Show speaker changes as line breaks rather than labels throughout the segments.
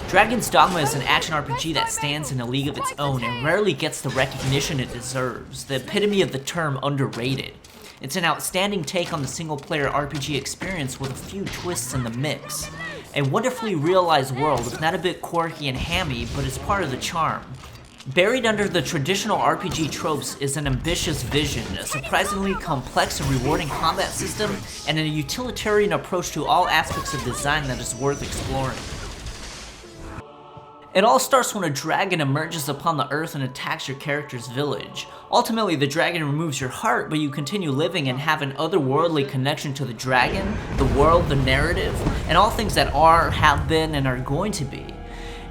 Dragon's Dogma is an action RPG that stands in a league of its own and rarely gets the recognition it deserves, the epitome of the term underrated. It's an outstanding take on the single-player RPG experience with a few twists in the mix. A wonderfully realized world, if not a bit quirky and hammy, but it's part of the charm. Buried under the traditional RPG tropes is an ambitious vision, a surprisingly complex and rewarding combat system, and a utilitarian approach to all aspects of design that is worth exploring. It all starts when a dragon emerges upon the earth and attacks your character's village. Ultimately, the dragon removes your heart, but you continue living and have an otherworldly connection to the dragon, the world, the narrative, and all things that are, have been, and are going to be.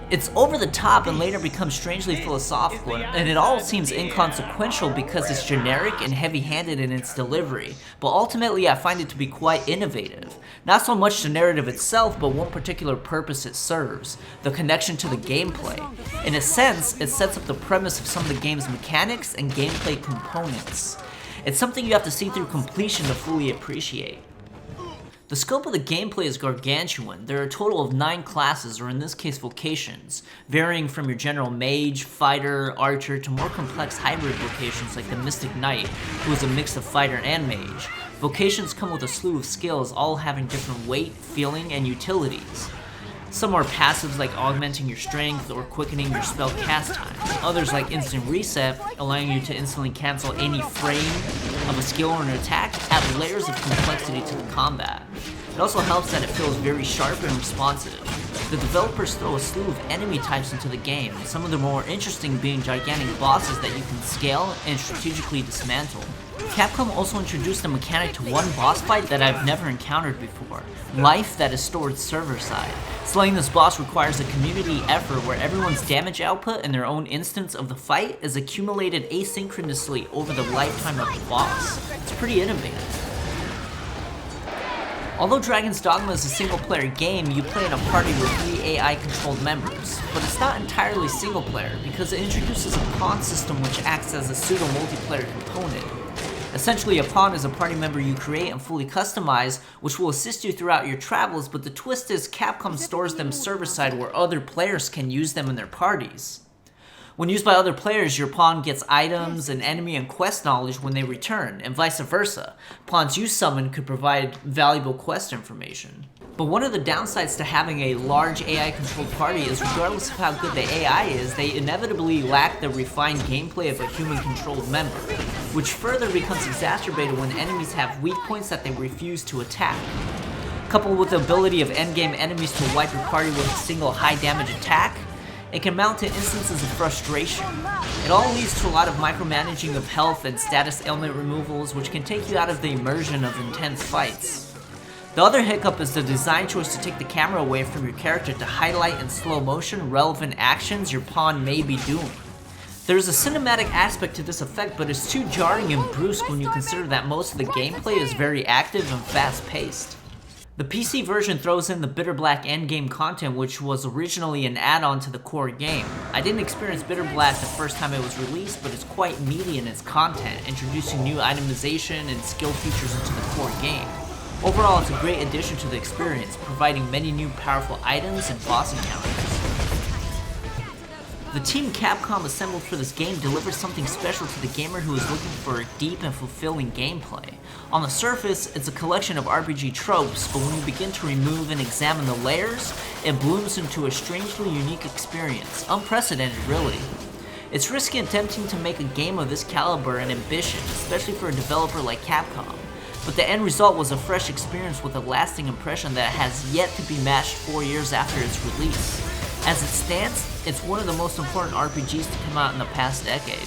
It's over the top and later becomes strangely philosophical, and it all seems inconsequential because it's generic and heavy-handed in its delivery, but ultimately I find it to be quite innovative. Not so much the narrative itself, but one particular purpose it serves, the connection to the gameplay. In a sense, it sets up the premise of some of the game's mechanics and gameplay components. It's something you have to see through completion to fully appreciate. The scope of the gameplay is gargantuan. There are a total of 9 classes, or in this case vocations, varying from your general mage, fighter, archer, to more complex hybrid vocations like the Mystic Knight, who is a mix of fighter and mage. Vocations come with a slew of skills, all having different weight, feeling, and utilities. Some are passives like augmenting your strength or quickening your spell cast time. Others like instant reset, allowing you to instantly cancel any frame of a skill or an attack, add layers of complexity to the combat. It also helps that it feels very sharp and responsive. The developers throw a slew of enemy types into the game, some of the more interesting being gigantic bosses that you can scale and strategically dismantle. Capcom also introduced a mechanic to one boss fight that I've never encountered before, life that is stored server-side. Slaying this boss requires a community effort where everyone's damage output in their own instance of the fight is accumulated asynchronously over the lifetime of the boss. It's pretty innovative. Although Dragon's Dogma is a single-player game, you play in a party with 3 AI-controlled members, but it's not entirely single-player because it introduces a pawn system which acts as a pseudo-multiplayer component. Essentially, a pawn is a party member you create and fully customize, which will assist you throughout your travels, but the twist is Capcom stores them server-side where other players can use them in their parties. When used by other players, your pawn gets items and enemy and quest knowledge when they return, and vice versa. Pawns you summon could provide valuable quest information. But one of the downsides to having a large AI-controlled party is regardless of how good the AI is, they inevitably lack the refined gameplay of a human-controlled member, which further becomes exacerbated when enemies have weak points that they refuse to attack. Coupled with the ability of endgame enemies to wipe your party with a single high-damage attack, it can mount to instances of frustration. It all leads to a lot of micromanaging of health and status ailment removals, which can take you out of the immersion of intense fights. The other hiccup is the design choice to take the camera away from your character to highlight in slow motion relevant actions your pawn may be doing. There is a cinematic aspect to this effect, but it's too jarring and brusque when you consider that most of the gameplay is very active and fast-paced. The PC version throws in the Bitter Black endgame content, which was originally an add-on to the core game. I didn't experience Bitter Black the first time it was released, but it's quite meaty in its content, introducing new itemization and skill features into the core game. Overall, it's a great addition to the experience, providing many new powerful items and boss encounters. The team Capcom assembled for this game delivers something special to the gamer who is looking for a deep and fulfilling gameplay. On the surface, it's a collection of RPG tropes, but when you begin to remove and examine the layers, it blooms into a strangely unique experience, unprecedented really. It's risky and tempting to make a game of this caliber and ambition, especially for a developer like Capcom, but the end result was a fresh experience with a lasting impression that has yet to be matched 4 years after its release. As it stands, it's one of the most important RPGs to come out in the past decade.